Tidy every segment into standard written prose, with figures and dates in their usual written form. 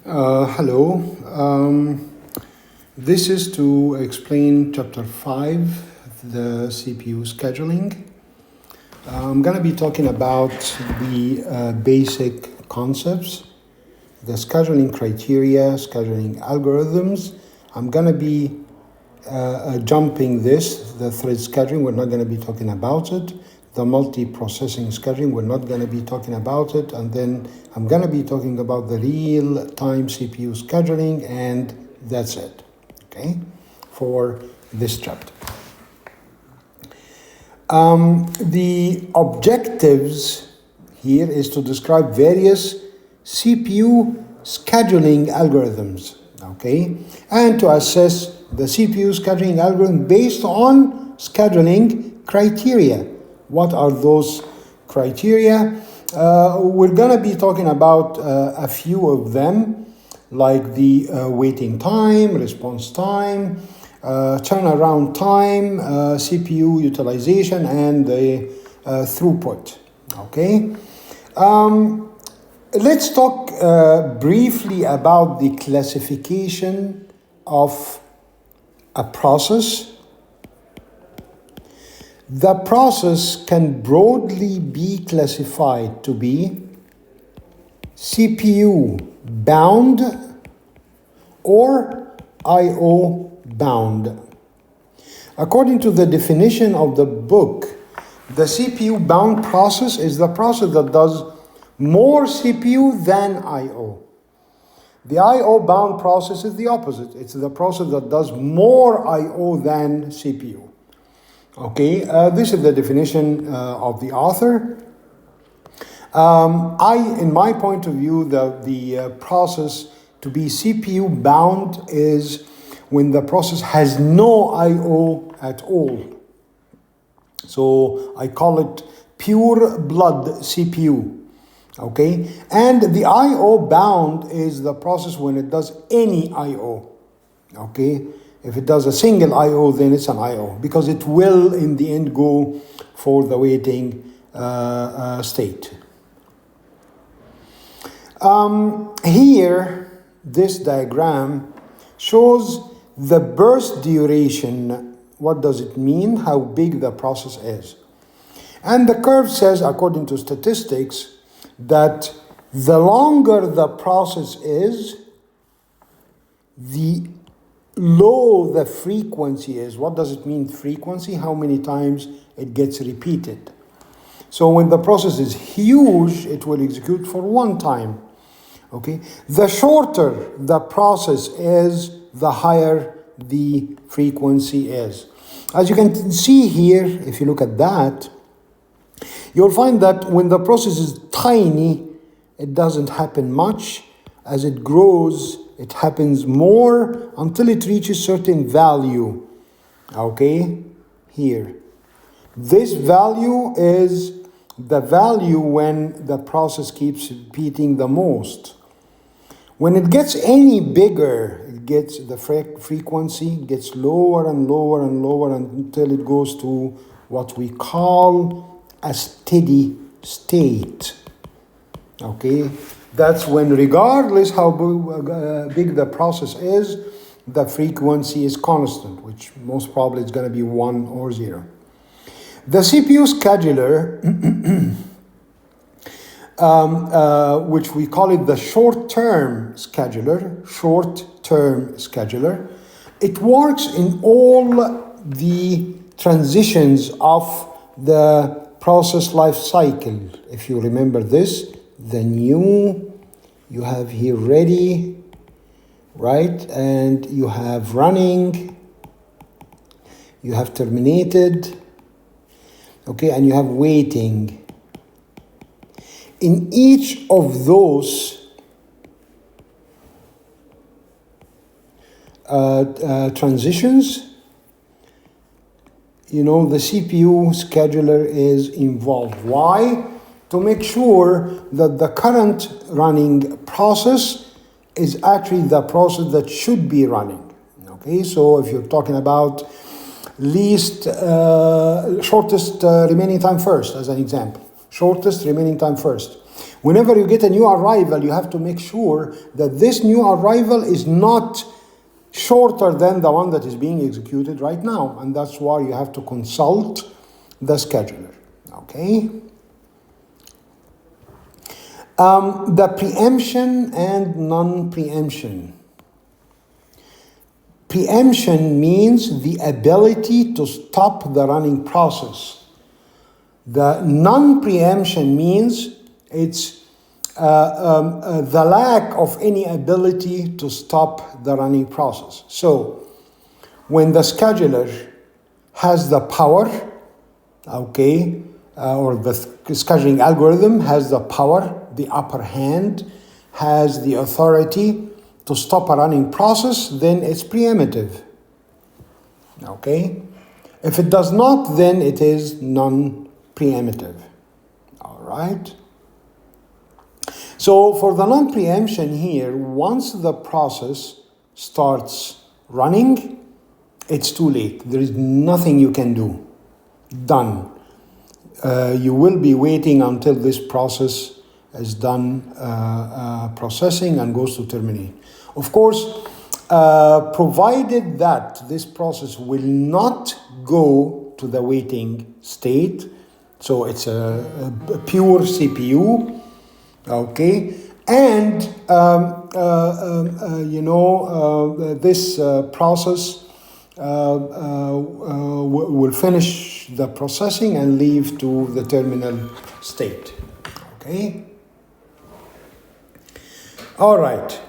Hello. This is to explain chapter 5, the CPU scheduling. I'm going to be talking about the basic concepts, the scheduling criteria, scheduling algorithms. I'm going to be jumping the thread scheduling, we're not going to be talking about it. The multi-processing scheduling, we're not going to be talking about it. And then I'm going to be talking about the real-time CPU scheduling, and that's it, okay, for this chapter. The objectives here is to describe various CPU scheduling algorithms, okay, and to assess the CPU scheduling algorithm based on scheduling criteria. What are those criteria? We're going to be talking about a few of them, like the waiting time, response time, turnaround time, CPU utilization, and the throughput. Okay? Let's talk briefly about the classification of a process. The process can broadly be classified to be CPU bound or I/O bound. According to the definition of the book, the CPU bound process is the process that does more CPU than I/O. The I/O bound process is the opposite. It's the process that does more I/O than CPU. Okay, this is the definition of the author. In my point of view, the process to be CPU bound is when the process has no I/O at all. So I call it pure blood CPU. Okay, and the I/O bound is the process when it does any I/O. Okay. If it does a single I/O, then it's an I/O, because it will, in the end, go for the waiting state. Here, this diagram shows the burst duration. What does it mean? How big the process is. And the curve says, according to statistics, that the longer the process is, the low the frequency is. What does it mean, frequency? How many times it gets repeated. So when the process is huge, it will execute for one time. Okay. The shorter the process is, the higher the frequency is. As you can see here, if you look at that, you'll find that when the process is tiny, it doesn't happen much. As it grows, it happens more until it reaches certain value. Okay, here. This value is the value when the process keeps repeating the most. When it gets any bigger, the frequency gets lower and lower and lower until it goes to what we call a steady state. Okay. That's when, regardless how big the process is, the frequency is constant, which most probably is going to be 1 or 0. The CPU scheduler, which we call it the short-term scheduler, it works in all the transitions of the process life cycle. If you remember this, the new, you have here ready, right? And you have running, you have terminated, okay, and you have waiting. In each of those transitions, the CPU scheduler is involved. Why? To make sure that the current running process is actually the process that should be running. Okay, so if you're talking about shortest remaining time first, as an example, shortest remaining time first. Whenever you get a new arrival, you have to make sure that this new arrival is not shorter than the one that is being executed right now. And that's why you have to consult the scheduler. Okay? The preemption and non-preemption. Preemption means the ability to stop the running process. The non-preemption means it's the lack of any ability to stop the running process. So, when the scheduler has the power, okay, or the scheduling algorithm has the power, the upper hand, has the authority to stop a running process, then it's preemptive. Okay? If it does not, then it is non-preemptive. All right? So for the non-preemption here, once the process starts running, it's too late. There is nothing you can do. Done. You will be waiting until this process is done processing and goes to terminate. Of course, provided that this process will not go to the waiting state, so it's a pure CPU, okay, and this process will finish the processing and leave to the terminal state. Okay. All right.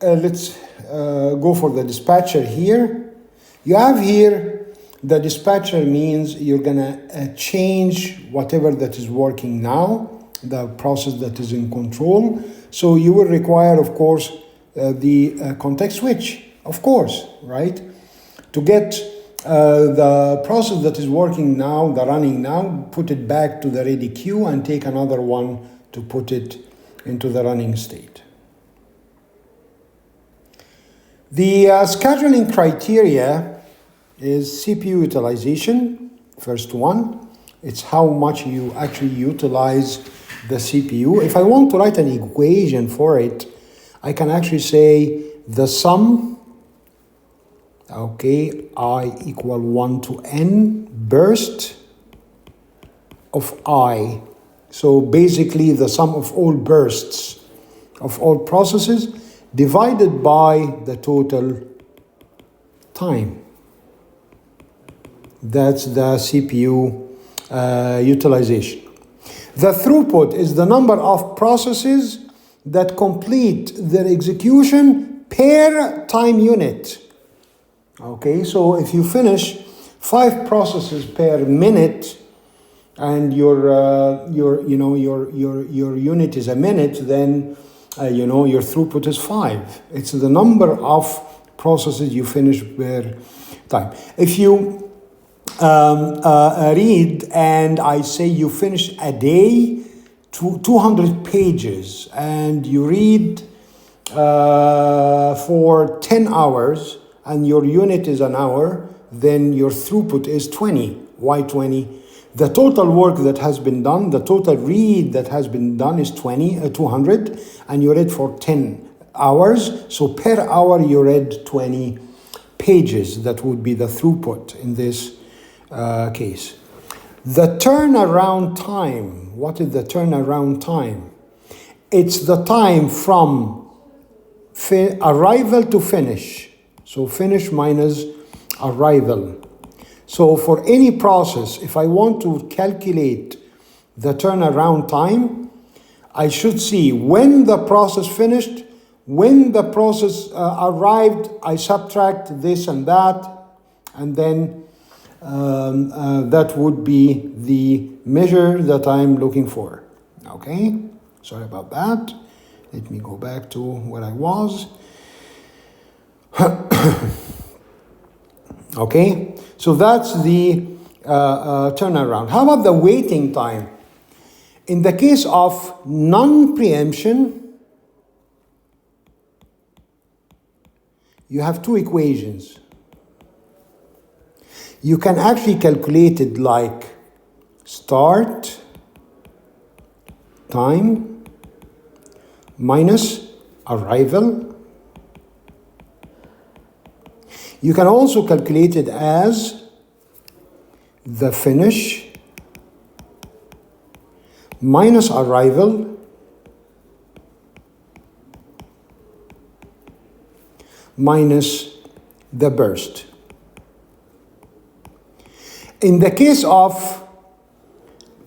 Let's go for the dispatcher here. You have here the dispatcher means you're gonna change whatever that is working now, the process that is in control. So you will require, of course, the context switch, of course, right? To get the process that is working now, the running now, put it back to the ready queue and take another one to put it into the running state. The scheduling criteria is CPU utilization, first one. It's how much you actually utilize the CPU. If I want to write an equation for it, I can actually say the sum, okay, I equal 1 to n burst of I. So basically the sum of all bursts of all processes divided by the total time. That's the CPU utilization. The throughput is the number of processes that complete their execution per time unit. Okay, so if you finish 5 processes per minute, and your unit is a minute, then your throughput is 5. It's the number of processes you finish per time. If you read and I say you finish a day to 200 pages and you read for 10 hours and your unit is an hour, then your throughput is 20. Why 20? The total work that has been done, the total read that has been done is 200, and you read for 10 hours. So per hour you read 20 pages. That would be the throughput in this case. The turnaround time. What is the turnaround time? It's the time from arrival to finish. So finish minus arrival. So for any process, if I want to calculate the turnaround time, I should see when the process finished, when the process arrived, I subtract this and that, and then that would be the measure that I'm looking for. Okay, sorry about that. Let me go back to where I was. Okay, so that's the turnaround. How about the waiting time? In the case of non-preemption, you have 2 equations. You can actually calculate it like start time minus arrival. You can also calculate it as the finish minus arrival minus the burst. In the case of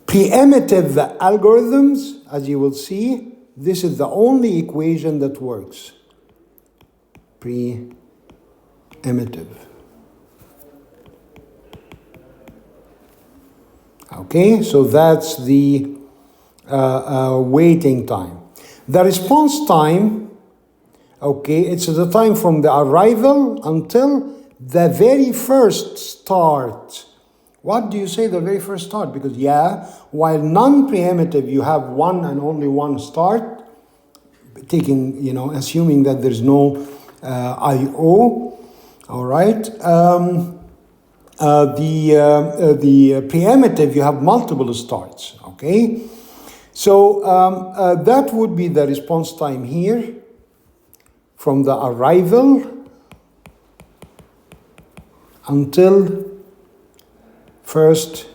preemptive algorithms, as you will see, this is the only equation that works. Preemptive. Okay, so that's the waiting time. The response time, okay, it's the time from the arrival until the very first start. What do you say the very first start? Because while non-preemptive, you have one and only one start, taking, assuming that there's no I/O, all right? The preemptive, you have multiple starts, okay? So that would be the response time here from the arrival until first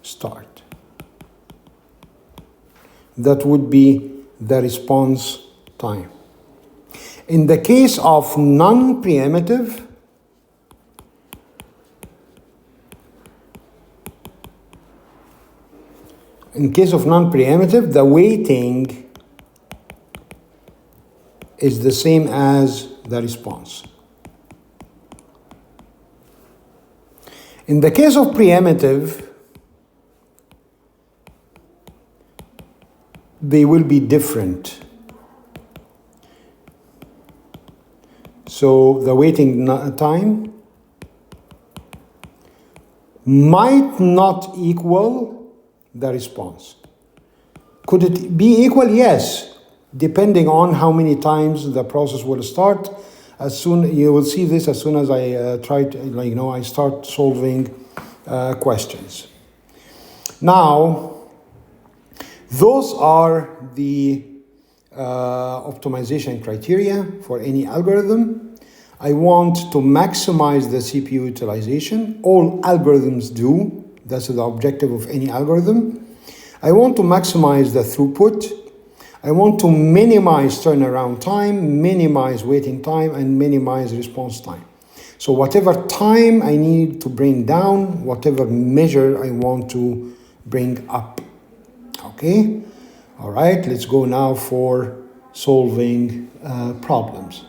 start. That would be the response time. In the case of non-preemptive, the waiting is the same as the response. In the case of preemptive, they will be different. So the waiting time might not equal the response. Could it be equal? Yes, depending on how many times the process will start. You will see this as soon as I I start solving questions. Now, those are the optimization criteria for any algorithm. I want to maximize the CPU utilization. All algorithms do. That's the objective of any algorithm. I want to maximize the throughput. I want to minimize turnaround time, minimize waiting time, and minimize response time. So whatever time I need to bring down, whatever measure I want to bring up. Okay? All right, let's go now for solving problems.